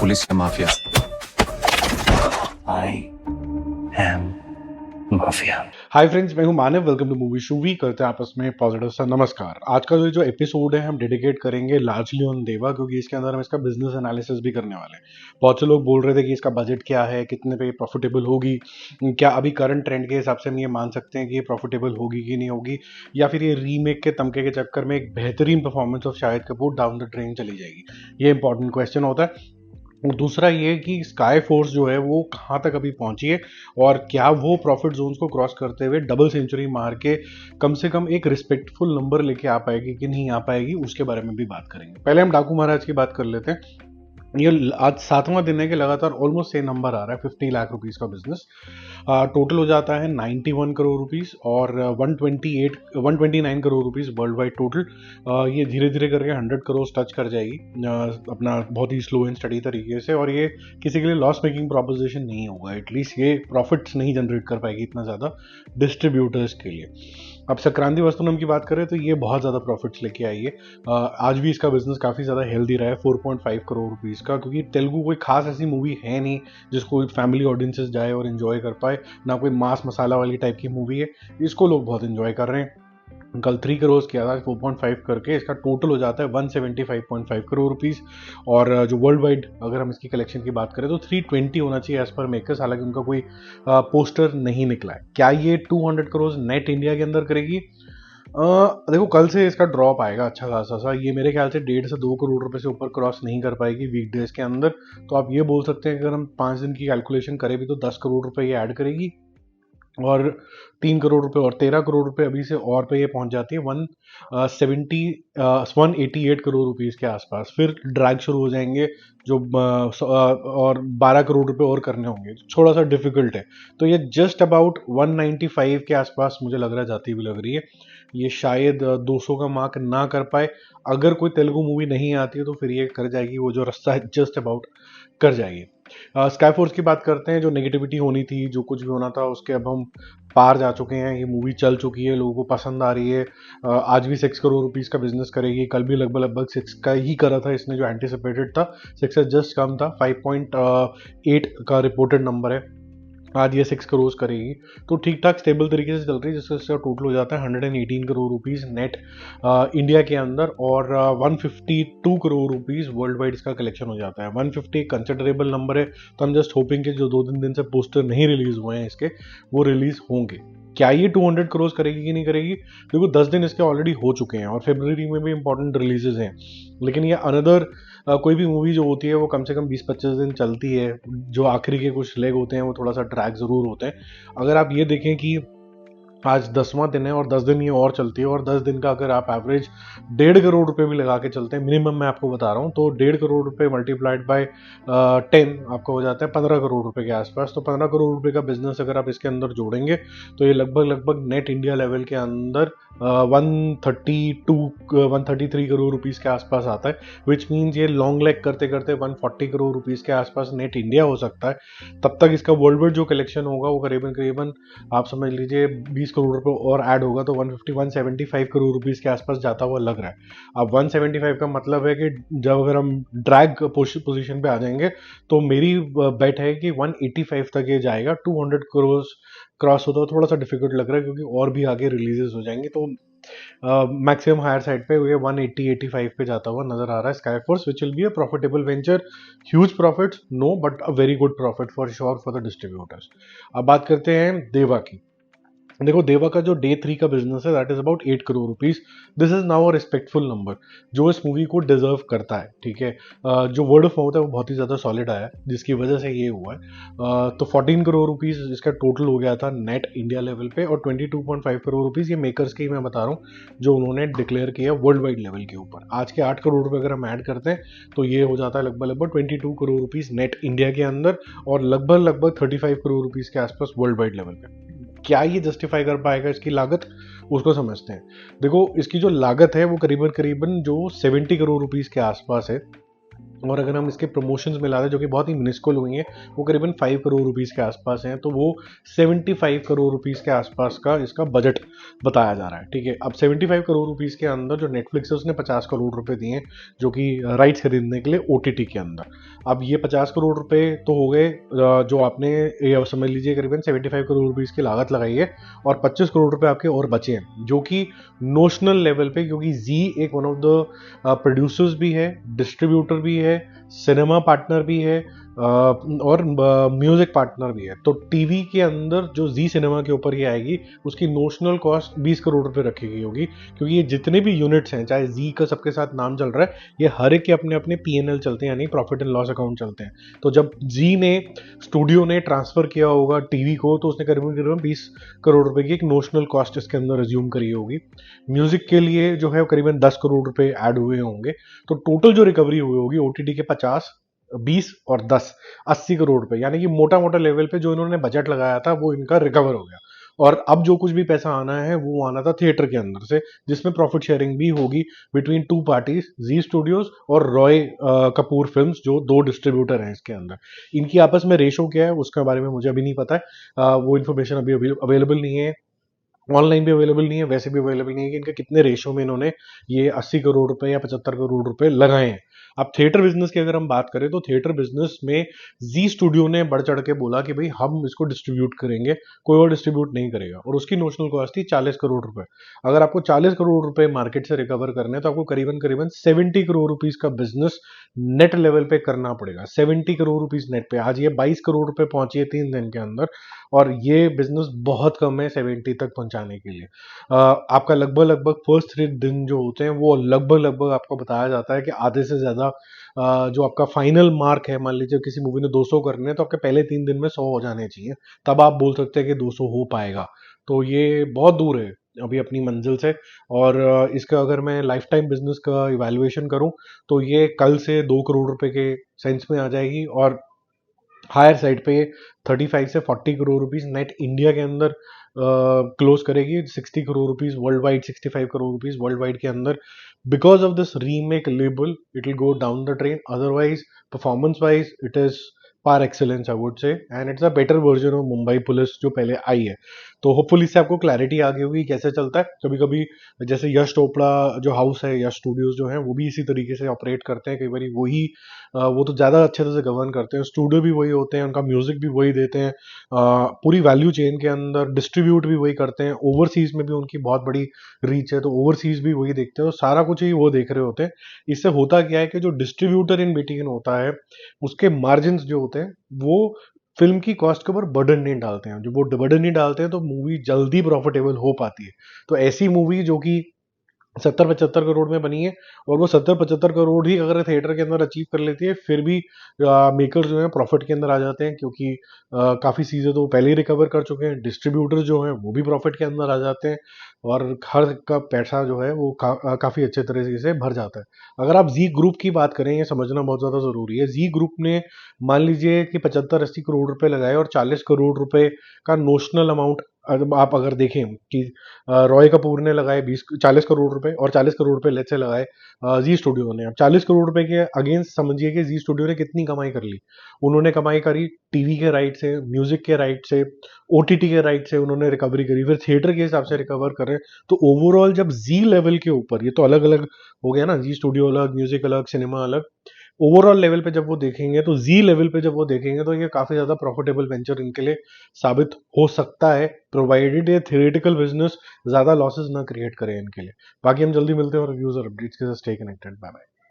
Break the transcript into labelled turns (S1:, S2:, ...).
S1: Police या mafia?
S2: I am mafia.
S3: Hi friends, मैं हूं मानव। वेलकम टू मूवी शूवी। करते हैं आपस में पॉजिटिव सा नमस्कार। आज का जो एपिसोड है हम डेडिकेट करेंगे लार्जली ऑन देवा, क्योंकि इसके अंदर हम इसका बिजनेस एनालिसिस भी करने वाले हैं। बहुत से लोग बोल रहे थे कि इसका बजट क्या है, कितने पे प्रॉफिटेबल होगी, क्या अभी करंट ट्रेंड के हिसाब से हम ये मान सकते हैं कि ये प्रॉफिटेबल होगी कि नहीं होगी, या फिर ये रीमेक के तमके के चक्कर में एक बेहतरीन performance of Shahid Kapoor down the drain चली जाएगी। ये इंपॉर्टेंट क्वेश्चन होता है। और दूसरा ये कि स्काई फोर्स जो है वो कहाँ तक अभी पहुंची है, और क्या वो प्रॉफिट जोन्स को क्रॉस करते हुए डबल सेंचुरी मार के कम से कम एक रिस्पेक्टफुल नंबर लेके आ पाएगी कि नहीं आ पाएगी, उसके बारे में भी बात करेंगे। पहले हम डाकू महाराज की बात कर लेते हैं। ये आज 7वां दिन है कि लगातार ऑलमोस्ट सेम नंबर आ रहा है, 50 लाख रुपीस का बिजनेस। टोटल हो जाता है 91 करोड़ रुपीस और 129 crore rupees world wide total. ये धीरे धीरे करके 100 करोड़ टच कर जाएगी अपना बहुत ही स्लो एंड स्टडी तरीके से, और ये किसी के लिए लॉस मेकिंग प्रोपोजिशन नहीं होगा। एटलीस्ट ये प्रॉफिट्स नहीं जनरेट कर पाएगी इतना ज़्यादा डिस्ट्रीब्यूटर्स के लिए। अब संक्रांति वस्तुनम की बात करें तो ये बहुत ज़्यादा प्रॉफिट्स लेके आई है। आज भी इसका बिजनेस काफ़ी ज़्यादा हेल्दी रहा है, 4.5 करोड़ रुपीज़ का, क्योंकि तेलुगु कोई खास ऐसी मूवी है नहीं जिसको फैमिली ऑडियंसेस जाए और इन्जॉय कर पाए। ना कोई मास मसाला वाली टाइप की मूवी है, इसको लोग बहुत इन्जॉय कर रहे हैं। कल 3 करोड़ किया था, 4.5 करके इसका टोटल हो जाता है 175.5 करोड़ रुपीस। और जो वर्ल्ड वाइड अगर हम इसकी कलेक्शन की बात करें तो 320 होना चाहिए एज पर मेकर्स। हालांकि उनका कोई पोस्टर नहीं निकला है। क्या ये 200 करोड़ नेट इंडिया के अंदर करेगी? देखो, कल से इसका ड्रॉप आएगा अच्छा खासा सा। ये मेरे ख्याल से 1.5 से 2 करोड़ रुपए से ऊपर क्रॉस नहीं कर पाएगी वीकडेज के अंदर। तो आप ये बोल सकते हैं कि अगर हम 5 दिन की कैलकुलेशन करें भी तो 10 करोड़ रुपए ये ऐड करेगी, और 3 करोड़ रुपए और 13 करोड़ रुपए अभी से और पे ये पहुंच जाती है 188 करोड़ रुपीस के आसपास। फिर ड्रैग शुरू हो जाएंगे जो और 12 करोड़ रुपए और करने होंगे, थोड़ा सा डिफिकल्ट है। तो ये जस्ट अबाउट 195 के आसपास मुझे लग रहा है जाती हुई लग रही है। ये शायद 200 का मार्क ना कर पाए। अगर कोई तेलुगु मूवी नहीं आती है तो फिर ये कर जाएगी वो जो रास्ता है, जस्ट अबाउट कर जाएगी। स्काई फोर्स की बात करते हैं। जो नेगेटिविटी होनी थी, जो कुछ भी होना था, उसके अब हम पार जा चुके हैं। ये मूवी चल चुकी है, लोगों को पसंद आ रही है। आज भी 6 करोड़ रुपीस का बिजनेस करेगी। कल भी लगभग 6 का ही करा था इसने, जो एंटिसिपेटेड था। 6 से जस्ट कम था, 5.8 का रिपोर्टेड नंबर है। आज ये 6 करोड़ करेगी, तो ठीक ठाक स्टेबल तरीके से चल रही है, जिससे इसका टोटल हो जाता है 118 करोड़ रुपीस नेट इंडिया के अंदर, और 152 करोड़ रुपीस वर्ल्ड वाइड इसका कलेक्शन हो जाता है। 150 कंसिडरेबल नंबर है। तो हम जस्ट होपिंग कि जो 2-3 दिन से पोस्टर नहीं रिलीज हुए हैं इसके, वो रिलीज होंगे। क्या ये 200 करोड़ करेगी कि नहीं करेगी? देखो, 10 दिन इसके ऑलरेडी हो चुके हैं और फरवरी में भी इंपॉर्टेंट रिलीजेस हैं। लेकिन ये अनदर कोई भी मूवी जो होती है वो कम से कम 20-25 दिन चलती है। जो आखिरी के कुछ लेग होते हैं वो थोड़ा सा ट्रैक ज़रूर होते हैं। अगर आप ये देखें कि आज 10वां दिन है और 10 दिन ये और चलती है, और 10 दिन का अगर आप एवरेज 1.5 करोड़ रुपए भी लगा के चलते हैं, मिनिमम मैं आपको बता रहा हूँ, तो 1.5 करोड़ रुपए मल्टीप्लाइड बाय 10 आपको हो जाता है 15 करोड़ रुपए के आसपास। तो 15 करोड़ रुपए का बिजनेस अगर आप इसके अंदर जोड़ेंगे तो ये लगभग नेट इंडिया लेवल के अंदर 133 करोड़ रुपीस के आसपास आता है। विच मीन्स ये लॉन्ग लेग करते करते 140 करोड़ रुपीस के आसपास नेट इंडिया हो सकता है। तब तक इसका वर्ल्ड वाइड जो कलेक्शन होगा वो करीबन आप समझ लीजिए 20 करोड़ रुपए और ऐड होगा, तो 175 करोड़ रुपीस के आसपास जाता हुआ लग रहा है। अब 175 का मतलब है कि जब अगर हम ड्रैग पोजीशन पे आ जाएंगे तो मेरी बेट है कि 185 तक ये जाएगा। 200 करोड़ क्रॉस होता है थोड़ा सा डिफिकल्ट लग रहा है, क्योंकि और भी आगे रिलीजेस हो जाएंगे। तो मैक्सिमम हायर साइड पे ये 180-85 पे जाता हुआ नजर आ रहा है Sky Force, which will be a profitable venture. Huge profits no, but a very good profit for sure for the distributors. अब बात करते हैं देवा की। देखो, देवा का जो डे 3 का बिजनेस है that is about 8 crore rupees. This is now a respectful number जो इस मूवी को डिजर्व करता है। ठीक है, जो वर्ड ऑफ माउथ है वो बहुत ही ज़्यादा सॉलिड आया है, जिसकी वजह से ये हुआ है। तो 14 करोड़ रुपीस इसका टोटल हो गया था नेट इंडिया लेवल पे, और 22.5 करोड़ रुपीस ये मेकर्स की मैं बता रहा हूँ जो उन्होंने डिक्लेयर किया वर्ल्ड वाइड लेवल के ऊपर। आज के 8 करोड़ रुपए अगर हम ऐड करते हैं तो ये हो जाता है लगभग 22 करोड़ रुपीस नेट इंडिया के अंदर, और लगभग 35 करोड़ रुपीस के आसपास वर्ल्ड वाइड लेवल पे। क्या ये जस्टिफाई कर पाएगा इसकी लागत? उसको समझते हैं। देखो, इसकी जो लागत है वो करीबन जो 70 करोड़ रुपीस के आसपास है। और अगर हम इसके प्रमोशंस मिला दें जो कि बहुत ही मिनिस्कुल हुई हैं, वो करीबन 5 करोड़ रुपीस के आसपास हैं, तो वो 75 करोड़ रुपीस के आसपास का इसका बजट बताया जा रहा है। ठीक है, अब 75 करोड़ रुपीस के अंदर जो नेटफ्लिक्स है उसने 50 करोड़ रुपए दिए हैं, जो कि राइट्स खरीदने के लिए ओटीटी के अंदर। अब ये 50 करोड़ रुपए तो हो गए, जो आपने ये समझ लीजिए करीबन 75 करोड़ रुपीस की लागत लगाई है, और 25 करोड़ रुपए आपके और बचे हैं, जो कि नोशनल लेवल पे, क्योंकि जी एक वन ऑफ द प्रोड्यूसर्स भी है, डिस्ट्रीब्यूटर भी है, सिनेमा पार्टनर भी है, और म्यूजिक पार्टनर भी है। तो टीवी के अंदर जो जी सिनेमा के ऊपर ये आएगी, उसकी नोशनल कॉस्ट 20 करोड़ रुपए रखी गई होगी, क्योंकि ये जितने भी यूनिट्स हैं, चाहे जी का सबके साथ नाम चल रहा है, ये हर एक के अपने अपने पीएनएल चलते हैं, यानी प्रॉफिट एंड लॉस अकाउंट चलते हैं। तो जब जी ने स्टूडियो ने ट्रांसफर किया होगा टीवी को, तो उसने करीबन करीबन 20 करोड़ रुपए की एक नोशनल कॉस्ट इसके अंदर रिज्यूम करी होगी। म्यूजिक के लिए जो है करीबन 10 करोड़ रुपए ऐड हुए होंगे। तो टोटल जो रिकवरी हुई होगी ओटीटी के 50, 20 और 10, 80 करोड़ रुपए, यानी कि मोटा मोटा लेवल पे जो इन्होंने बजट लगाया था वो इनका रिकवर हो गया। और अब जो कुछ भी पैसा आना है वो आना था थिएटर के अंदर से, जिसमें प्रॉफिट शेयरिंग भी होगी बिटवीन टू पार्टीज, जी स्टूडियोज और रॉय कपूर फिल्म्स, जो दो डिस्ट्रीब्यूटर हैं इसके अंदर। इनकी आपस में रेशो क्या है उसके बारे में मुझे अभी नहीं पता है, वो इन्फॉर्मेशन अभी अवेलेबल नहीं है, ऑनलाइन भी अवेलेबल नहीं है, वैसे भी अवेलेबल नहीं है कि इनके कितने रेशो में इन्होंने ये 80 करोड़ रुपए या 75 करोड़ रुपए लगाए हैं। अब थिएटर बिजनेस की अगर हम बात करें, तो थिएटर बिजनेस में जी स्टूडियो ने बढ़ चढ़ के बोला कि भाई हम इसको डिस्ट्रीब्यूट करेंगे, कोई और डिस्ट्रीब्यूट नहीं करेगा, और उसकी नोशनल कॉस्ट थी 40 करोड़ रुपए। अगर आपको 40 करोड़ रुपए मार्केट से रिकवर करने हैं, तो आपको करीबन करीबन 70 करोड़ रुपीज का बिजनेस नेट लेवल पे करना पड़ेगा। 70 करोड़ रुपीज नेट पे आज ये 22 करोड़ रुपए पहुंची है 3 दिन के अंदर, और ये बिजनेस बहुत कम है 70 तक पहुंचाने के लिए। आपका लगभग लगभग फर्स्ट 3 दिन जो होते हैं, वो लगभग लगभग आपको बताया जाता है कि आधे से ज़्यादा जो आपका फाइनल मार्क है, मान लीजिए किसी मूवी ने 200 करने हैं, तो आपके पहले 3 दिन में 100 हो जाने चाहिए, तब आप बोल सकते हैं कि 200 हो पाएगा। तो ये बहुत दूर है अभी अपनी मंजिल से। और इसका अगर मैं लाइफ टाइम बिजनेस का इवैल्यूएशन करूं, तो ये कल से 2 करोड़ रुपए के सेंस में आ जाएगी, और हायर साइड पे 35 से 40 करोड़ रुपीस नेट इंडिया के अंदर क्लोज करेगी। 60 crore rupees world wide, 65 crore rupees world wide के अंदर। Because of this remake label it will go down the train, otherwise performance wise it is par excellence I would say, and it's a better version of Mumbai police जो पहले आई है। तो hopefully इससे आपको clarity आ गई होगी कैसे चलता है। कभी कभी जैसे यश चोपड़ा जो हाउस है, यश स्टूडियोज जो है, वो भी इसी तरीके से ऑपरेट करते हैं। कई बार वही वो तो ज़्यादा अच्छे तरह से गवर्न करते हैं, स्टूडियो भी वही होते हैं, उनका म्यूजिक भी वही देते हैं, पूरी वैल्यू चेन के अंदर डिस्ट्रीब्यूट भी वही करते हैं, ओवरसीज में भी उनकी बहुत बड़ी रीच है, तो ओवरसीज भी वही देखते हैं, तो सारा कुछ ही वो देख रहे होते हैं। इससे होता क्या है कि जो डिस्ट्रीब्यूटर इन बिटवीन होता है, उसके मार्जिन जो होते हैं वो फिल्म की कॉस्ट के ऊपर बर्डन नहीं डालते हैं। जो वो बर्डन नहीं डालते हैं, तो मूवी जल्दी प्रॉफिटेबल हो पाती है। तो ऐसी मूवी जो कि 70-75 करोड़ में बनी है, और वो 70-75 करोड़ ही अगर थिएटर के अंदर अचीव कर लेती है, फिर भी मेकर जो है प्रॉफिट के अंदर आ जाते हैं, क्योंकि काफ़ी चीज़ें तो पहले ही रिकवर कर चुके हैं। डिस्ट्रीब्यूटर जो हैं वो भी प्रॉफिट के अंदर आ जाते हैं, और हर का पैसा जो है वो काफ़ी अच्छे तरीके से भर जाता है। अगर आप जी ग्रुप की बात करें, ये समझना बहुत ज़्यादा ज़रूरी है। जी ग्रुप ने मान लीजिए कि 75-80 करोड़ रुपए लगाए, और 40 करोड़ रुपए का नोशनल अमाउंट आप अगर देखें कि रॉय कपूर ने लगाए 40 करोड़ रुपए, और 40 करोड़ रुपए लेट से लगाए जी स्टूडियो ने। अब 40 करोड़ रुपए के अगेंस्ट समझिए कि जी स्टूडियो ने कितनी कमाई कर ली। उन्होंने कमाई करी टीवी के राइट से, म्यूजिक के राइट से, ओटीटी के राइट से उन्होंने रिकवरी करी, फिर थिएटर के हिसाब से रिकवर कर रहे हैं। तो ओवरऑल जब जी लेवल के ऊपर, ये तो अलग अलग हो गया ना, जी स्टूडियो अलग, म्यूजिक अलग, सिनेमा अलग, ओवरऑल लेवल पे जब वो देखेंगे, तो जी लेवल पे जब वो देखेंगे, तो ये काफी ज्यादा प्रॉफिटेबल वेंचर इनके लिए साबित हो सकता है, प्रोवाइडेड ये थियोरेटिकल बिजनेस ज्यादा लॉसेस ना क्रिएट करे इनके लिए। बाकी हम जल्दी मिलते हैं और रिव्यूज और अपडेट्स के साथ। Stay connected, bye bye.